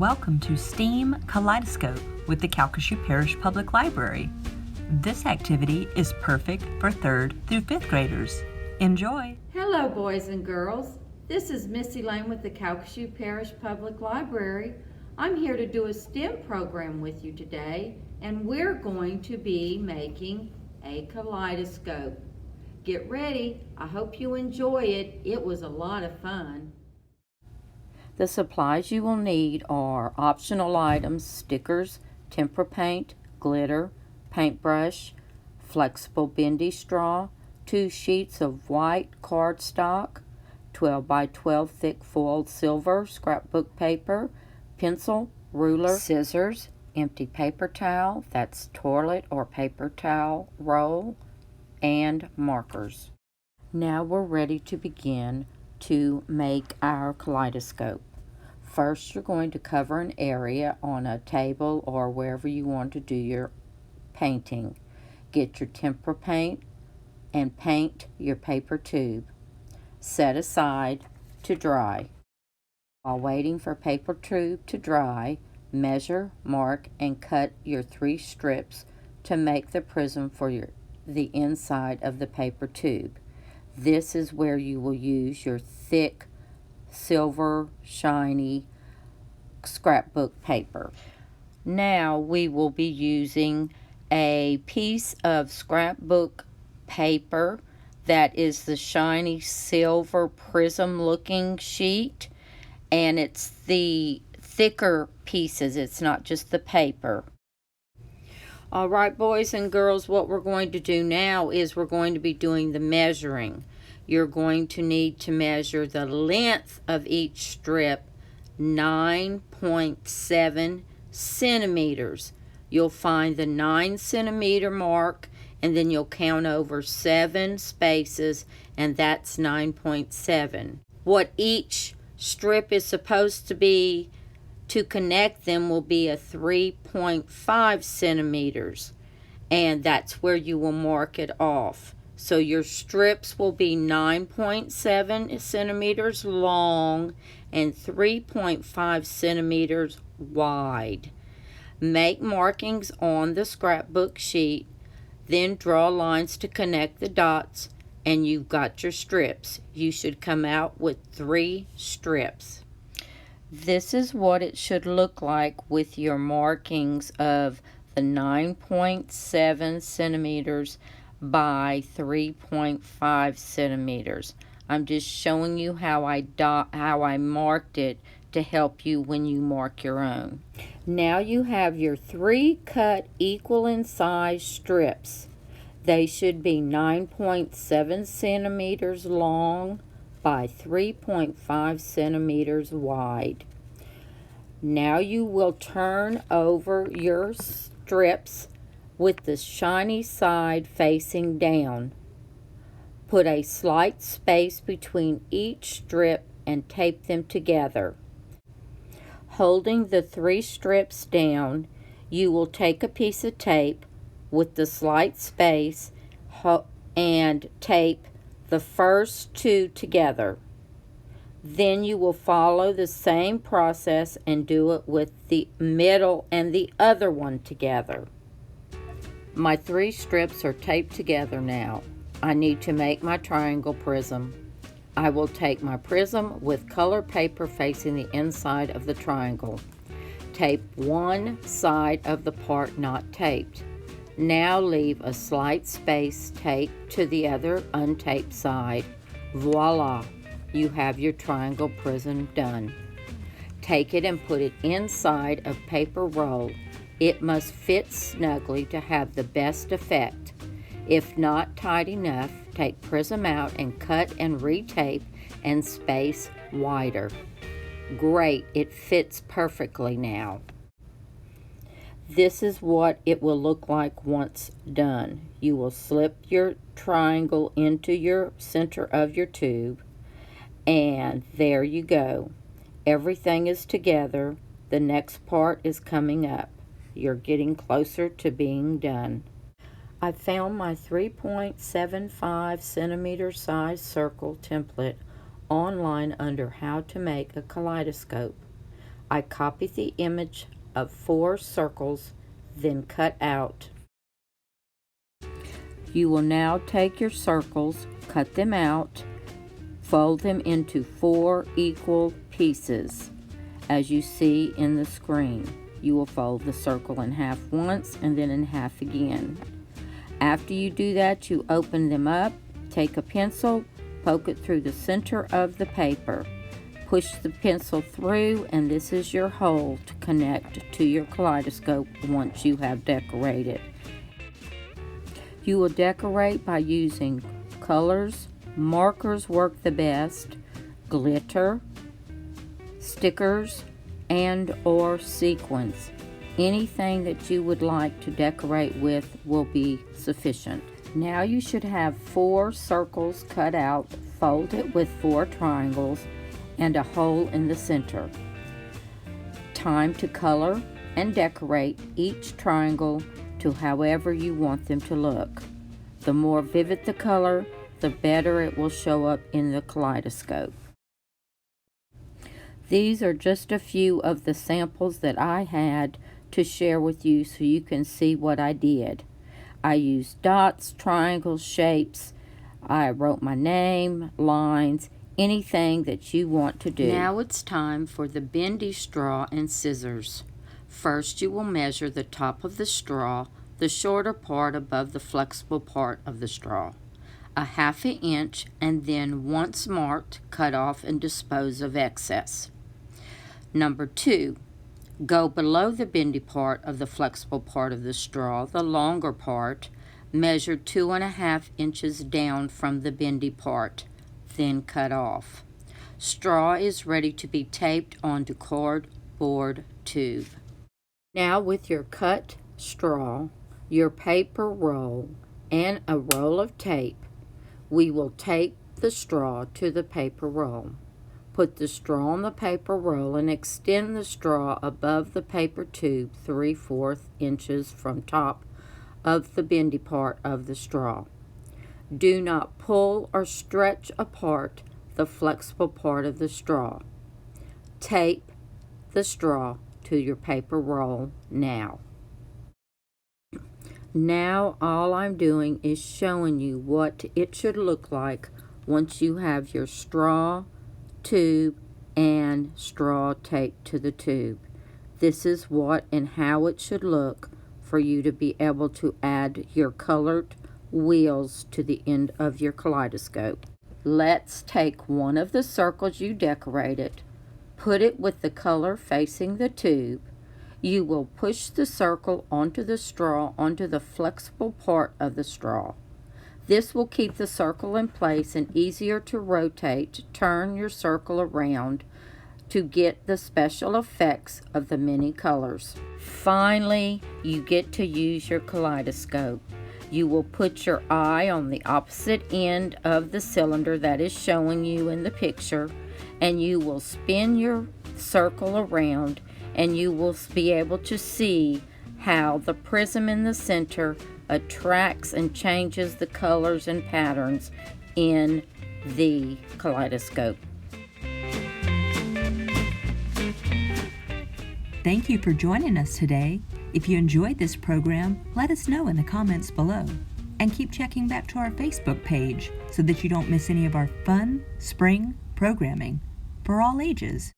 Welcome to STEAM Kaleidoscope with the Calcasieu Parish Public Library. This activity is perfect for 3rd through 5th graders. Enjoy! Hello boys and girls. This is Miss Elaine with the Calcasieu Parish Public Library. I'm here to do a STEM program with you today, and we're going to be making a kaleidoscope. Get ready. I hope you enjoy it. It was a lot of fun. The supplies you will need are optional items, stickers, tempera paint, glitter, paintbrush, flexible bendy straw, 2 sheets of white cardstock, 12 by 12 thick foiled silver scrapbook paper, pencil, ruler, scissors, empty paper towel, that's toilet or paper towel roll, and markers. Now we're ready to begin to make our kaleidoscope. First, you're going to cover an area on a table or wherever you want to do your painting. Get your tempera paint and paint your paper tube. Set aside to dry. While waiting for paper tube to dry, measure, mark, and cut your 3 strips to make the prism for the inside of the paper tube. This is where you will use your thick, silver, shiny scrapbook paper. Now we will be using a piece of scrapbook paper that is the shiny silver prism looking sheet, and it's the thicker pieces, it's not just the paper. Alright boys and girls, what we're going to do now is we're going to be doing the measuring. You're going to need to measure the length of each strip 9.7 centimeters. You'll find the 9 centimeter mark and then you'll count over 7 spaces, and that's 9.7. What each strip is supposed to be to connect them will be a 3.5 centimeters, and that's where you will mark it off. So your strips will be 9.7 centimeters long and 3.5 centimeters wide. Make markings on the scrapbook sheet, then draw lines to connect the dots, and you've got your strips. You should come out with 3 strips. This is what it should look like with your markings of the 9.7 centimeters by 3.5 centimeters. I'm just showing you how I marked it to help you when you mark your own. Now you have your 3 cut equal in size strips. They should be 9.7 centimeters long by 3.5 centimeters wide. Now you will turn over your strips with the shiny side facing down. Put a slight space between each strip and tape them together. Holding the 3 strips down, you will take a piece of tape with the slight space and tape the first 2 together. Then you will follow the same process and do it with the middle and the other one together. My 3 strips are taped together now. I need to make my triangle prism. I will take my prism with colored paper facing the inside of the triangle. Tape one side of the part not taped. Now leave a slight space taped to the other untaped side. Voila! You have your triangle prism done. Take it and put it inside of paper roll. It must fit snugly to have the best effect. If not tight enough, take prism out and cut and retape and space wider. Great, it fits perfectly now. This is what it will look like once done. You will slip your triangle into your center of your tube, and there you go. Everything is together. The next part is coming up. You're getting closer to being done. I found my 3.75 centimeter size circle template online under How to Make a Kaleidoscope. I copied the image of 4 circles, then cut out. You will now take your circles, cut them out, fold them into 4 equal pieces, as you see in the screen. You will fold the circle in half once and then in half again. After you do that, you open them up, take a pencil, poke it through the center of the paper. Push the pencil through, and this is your hole to connect to your kaleidoscope once you have decorated. You will decorate by using colors. Markers work the best, glitter, stickers, and or sequins. Anything that you would like to decorate with will be sufficient. Now you should have 4 circles cut out, folded with 4 triangles, and a hole in the center. Time to color and decorate each triangle to however you want them to look. The more vivid the color, the better it will show up in the kaleidoscope. These are just a few of the samples that I had to share with you so you can see what I did. I used dots, triangles, shapes. I wrote my name, lines, anything that you want to do. Now it's time for the bendy straw and scissors. First, you will measure the top of the straw, the shorter part above the flexible part of the straw, a ½ inch, and then once marked, cut off and dispose of excess. Number 2, go below the bendy part of the flexible part of the straw, the longer part, measure 2½ inches down from the bendy part, then cut off. Straw is ready to be taped onto cardboard tube. Now with your cut straw, your paper roll, and a roll of tape, we will tape the straw to the paper roll. Put the straw on the paper roll and extend the straw above the paper tube 3/4 inches from top of the bendy part of the straw. Do not pull or stretch apart the flexible part of the straw. Tape the straw to your paper roll now. Now all I'm doing is showing you what it should look like once you have your straw, tube, and straw taped to the tube. This is what and how it should look for you to be able to add your colored wheels to the end of your kaleidoscope. Let's take one of the circles you decorated, put it with the color facing the tube. You will push the circle onto the straw, onto the flexible part of the straw. This will keep the circle in place and easier to rotate. Turn your circle around to get the special effects of the many colors. Finally, you get to use your kaleidoscope. You will put your eye on the opposite end of the cylinder that is showing you in the picture, and you will spin your circle around, and you will be able to see how the prism in the center attracts and changes the colors and patterns in the kaleidoscope. Thank you for joining us today. If you enjoyed this program, let us know in the comments below. And keep checking back to our Facebook page so that you don't miss any of our fun spring programming for all ages.